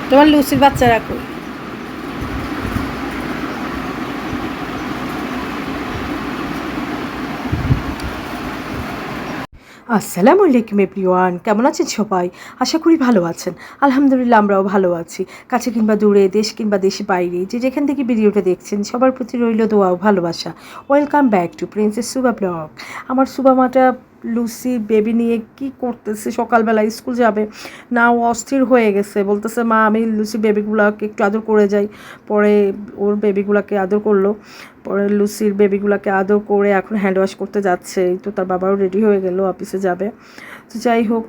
তোমার লুসির বাচ্চা রাখো। আসসালামু আলাইকুম এভরিওয়ান, কেমন আছেন সবাই? আশা করি ভালো আছেন। আলহামদুলিল্লাহ আমরাও ভালো আছি। কাছে কিংবা দূরে, দেশ কিংবা দেশের বাইরে, যে যেখান থেকে ভিডিওটা দেখছেন সবার প্রতি রইল দোয়া ও ভালোবাসা। Welcome back to princess Suba blog. আমার সুবা মাটা লুসি বেবি নিয়ে কি করতেছে, সকালবেলা স্কুল যাবে না, ও অস্থির হয়ে গেছে। বলতেছে মা আমি লুসি বেবিগুলোকে একটু আদর করে যাই। পরে ওর বেবিগুলোকে আদর করলো। পরে লুসির বেবিগুলোকে আদর করে এখন হ্যান্ড ওয়াশ করতে যাচ্ছে। এই তো তার বাবাও রেডি হয়ে গেল, অফিসে যাবে। তো যাই হোক,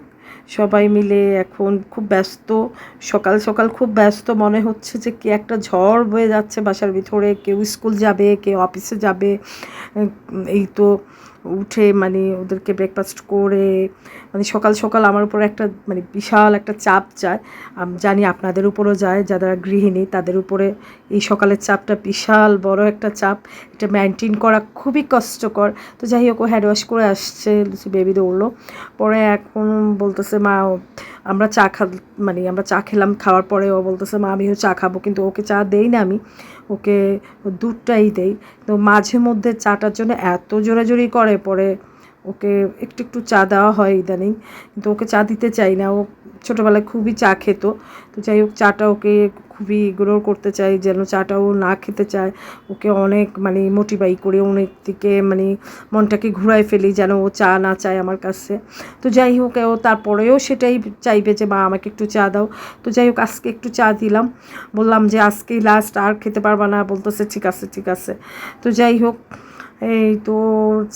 সবাই মিলে এখন খুব ব্যস্ত। সকাল সকাল খুব ব্যস্ত, মনে হচ্ছে যে কি একটা ঝড় বয়ে যাচ্ছে বাসার ভিতরে। কেউ স্কুল যাবে, কেউ অফিসে যাবে। এই তো উঠে মানে ওদেরকে ব্রেকফাস্ট করে মানে সকাল সকাল আমার উপর একটা মানে বিশাল একটা চাপ যায়। আমি জানি আপনাদের উপরও যায়, যারা গৃহিণী তাদের উপরে এই সকালের চাপটা বিশাল বড় একটা চাপ। এটা মেনটেন করা খুবই কষ্টকর। তো যাই হোক, ও হ্যান্ড ওয়াশ করে আসছে, লুসি বেবি দৌড়লো। পরে এখন বলতেছে মা আমরা চা খেলাম। খাওয়ার পরে ও বলতেছে মা আমিও চা খাবো, কিন্তু ওকে চা দেই না, আমি ওকে দুধটাই দেই। তো মাঝে মধ্যে চাটার জন্য এত জোরাজোরি করে, পরে ওকে একটু একটু চা দেওয়া হয় ইদানিং, কিন্তু ওকে চা দিতে চাই না। ও ছোটোবেলায় খুবই চা খেত। তো যাই হোক, চাটা ওকে খুবই ইগনোর করতে চাই, যেন চাটাও না খেতে চায়। ওকে অনেক মানে মোটিভাই করে, অনেক দিকে মানে মনটাকে ঘুরাই ফেলি যেন ও চা না চায় আমার কাছে। তো যাই হোক, ও তারপরেও সেটাই চাইবে যে মা আমাকে একটু চা দাও। তো যাই হোক, আজকে একটু চা দিলাম। বললাম যে আজকেই লাস্ট, আর খেতে পারবা না? বলতেছে ঠিক আছে ঠিক আছে। তো যাই হোক, এই তো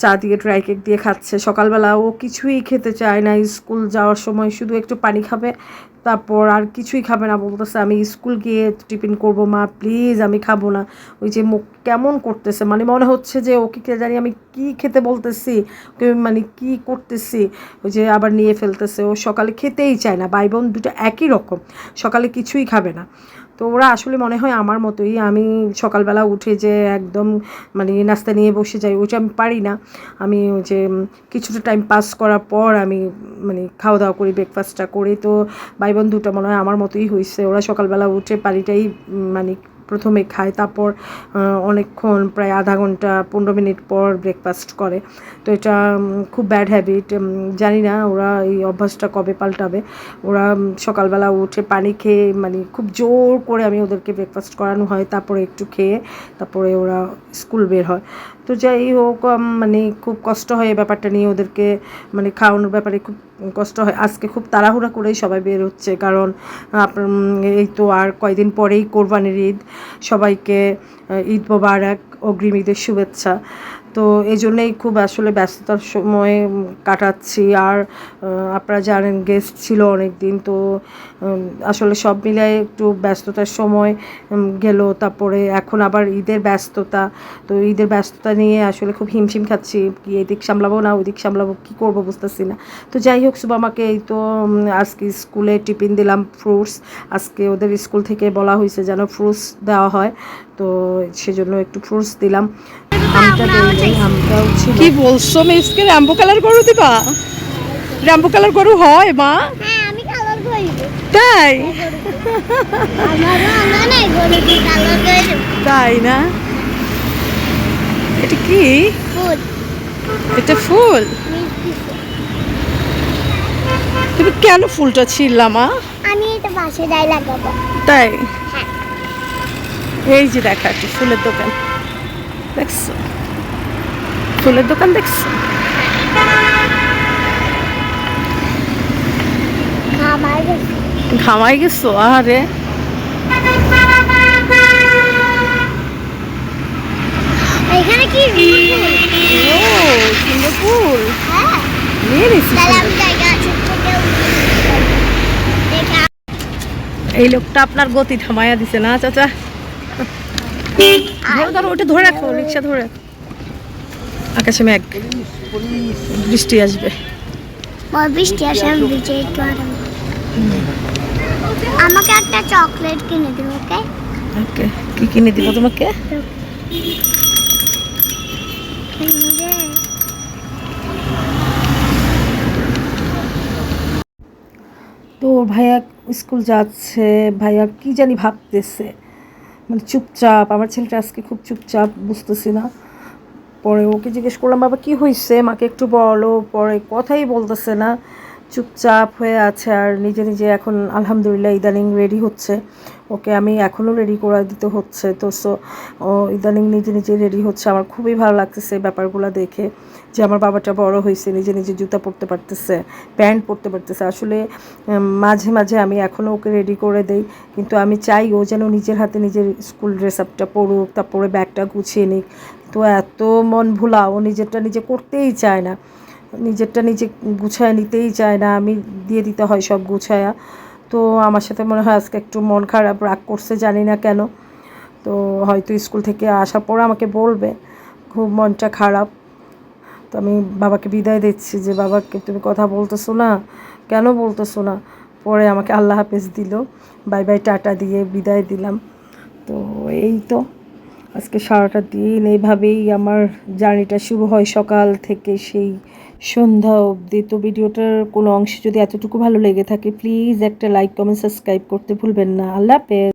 চা দিয়ে ড্রাই কেক দিয়ে খাচ্ছে। সকালবেলা ও কিছুই খেতে চায় না, স্কুল যাওয়ার সময় শুধু একটু পানি খাবে, তারপর আর কিছুই খাবে না। বলতেছে আমি স্কুল গিয়ে টিফিন করবো মা, প্লিজ আমি খাবো না। ওই যে মুখ কেমন করতেছে, মানে মনে হচ্ছে যে ওকে কে জানি আমি কি খেতে বলতেছি, ওকে মানে কি করতেছি। ওই যে আবার নিয়ে ফেলতেছে। ও সকালে খেতেই চায় না, ভাই বোন দুটো একই রকম, সকালে কিছুই খাবে না। তো ওরা আসলে মনে হয় আমার মতোই। আমি সকালবেলা উঠে যে একদম মানে নাস্তা নিয়ে বসে যাই, ওইটা আমি পারি না। আমি ওই যে কিছুটা টাইম পাস করার পর আমি মানে খাওয়া দাওয়া করি, ব্রেকফাস্টটা করি। তো ভাই বোন দুটো মনে হয় আমার মতোই হয়েছে। ওরা সকালবেলা উঠে পানিটাই মানে প্রথমে খায়, তারপর অনেকক্ষণ প্রায় আধা ঘন্টা 15 মিনিট পর ব্রেকফাস্ট করে। তো এটা খুব ব্যাড হ্যাবিট। জানি না ওরা এই অভ্যাসটা কবে পাল্টাবে। ওরা সকালবেলা উঠে পানি খেয়ে মানে খুব জোর করে আমি ওদেরকে ব্রেকফাস্ট করানো হয়, তারপরে একটু খেয়ে তারপরে ওরা স্কুল বের হয়। তো যাই হোক, মানে খুব কষ্ট হয় এই ব্যাপারটা নিয়ে, ওদেরকে মানে খাওয়ানোর ব্যাপারে খুব কষ্ট হয়। আজকে খুব তাড়াহুড়া করেই সবাই বের হচ্ছে, কারণ আপনার এই তো আর কয়দিন পরেই কোরবানির ঈদ। সবাইকে ঈদ মোবারক, অগ্রিম ঈদের শুভেচ্ছা। তো এই জন্যেই খুব আসলে ব্যস্ততার সময় কাটাচ্ছি। আর আপনারা জানেন গেস্ট ছিল অনেক দিন, তো আসলে সব মিলায় একটু ব্যস্ততার সময় গেল। তারপরে এখন আবার ঈদের ব্যস্ততা। তো ঈদের ব্যস্ততা নিয়ে আসলে খুব হিমশিম খাচ্ছি, কি এদিক সামলাবো না ওইদিক সামলাবো, কী করবো বুঝতেছি না। তো যাই হোক, শুভ আমাকে এই তো আজকে স্কুলে টিফিন দিলাম ফ্রুটস। আজকে ওদের স্কুল থেকে বলা হয়েছে যেন ফ্রুটস দেওয়া হয়, তো সেজন্য একটু ফ্রুটস দিলাম। আমটা দেই, আমটাও ছিল। কি বলছো মিসকে, র্যাম্বো কালার গরু দিবা? র্যাম্বো কালার গরু হয় মা? হ্যাঁ আমি কালার করি। তাই? আমারও নাই গরু দি কালার করি। তাই না? এটা কি ফুল? এটা ফুল? তুমি কেন ফুলটা ছিঁড়লা মা? আমি এটা বাসে ডাই লাগাবো। তাই? হ্যাঁ। এই যে দেখা একটা ফুলের দোকান দেখছো, ফুলের দোকান দেখছো? আমার কাছে ঘামাই গেছো? আরে এখানে কি ও সুন্দর ফুল, হ্যাঁ নিয়ে নিছি তাহলে সুন্দর। আমি জায়গা আছে তোকেও দেখা। এই লোকটা আপনার গতি থামাইয়া দিছে না চাচা? ধরো ধরো, ওটা ধরে রাখো, রিক্সা ধরে রাখো। আকাশে মেঘ, বৃষ্টি আসবে। বৃষ্টি আসে, আমি ভিজে একটু আরাম। আমাকে একটা চকলেট কিনে দিও, ওকে? ওকে, কি কিনে দিব তোমাকে? তো ওর ভাইয়া স্কুল যাচ্ছে, ভাইয়া কি জানি ভাবতেছে, মানে চুপচাপ। আমার ছেলেটা আজকে খুব চুপচাপ, বুঝতেছি না। পরে ওকে জিজ্ঞেস করলাম, বাবা কি হয়েছে, মাকে একটু বলো। পরে কথাই বলতেছে না, চুপচাপ হয়ে আছে। আর নিজে নিজে এখন আলহামদুলিল্লাহ ইদানিং রেডি হচ্ছে। ওকে আমি এখনও রেডি করে দিতে হচ্ছে, তো ও ইদানিং নিজে নিজে রেডি হচ্ছে। আমার খুবই ভালো লাগতেছে ব্যাপারগুলো দেখে, যে আমার বাবাটা বড় হয়েছে, নিজে নিজে জুতা পরতে পারতেছে, প্যান্ট পরতে পারতেছে। আসলে মাঝে মাঝে আমি এখনও ওকে রেডি করে দেই, কিন্তু আমি চাই ও যেন নিজের হাতে নিজের স্কুল ড্রেস আপটা পরুক, তারপরে ব্যাগটা গুছিয়ে নিক। তো এত মন ভোলা, ও নিজেরটা নিজে করতেই চায় না, নিজেরটা নিজে গুছায় নিতেই চায় না, আমি দিয়ে দিতে হয় সব গুছায়া। তো আমার সাথে মনে হয় আজকে একটু মন খারাপ, রাগ করছে, জানি না কেন। তো হয়তো স্কুল থেকে আসার পর আমাকে বলবে, খুব মনটা খারাপ। তো আমি বাবাকে বিদায় দিচ্ছি, যে বাবাকে তুমি কথা বলতেছো না, কেন বলতেছো না। পরে আমাকে আল্লাহ হাফেজ দিল, বাই বাই টাটা দিয়ে বিদায় দিলাম। তো এই তো আজকে সারাটা দিন এইভাবেই আমার জার্নিটা শুরু হয়, সকাল থেকে সেই সন্ধ্যা অবধি। তো ভিডিওটার কোনো অংশ যদি এতটুকু ভালো লেগে থাকে, প্লিজ একটা লাইক, কমেন্ট, সাবস্ক্রাইব করতে ভুলবেন না। আল্লাহ হাফেজ।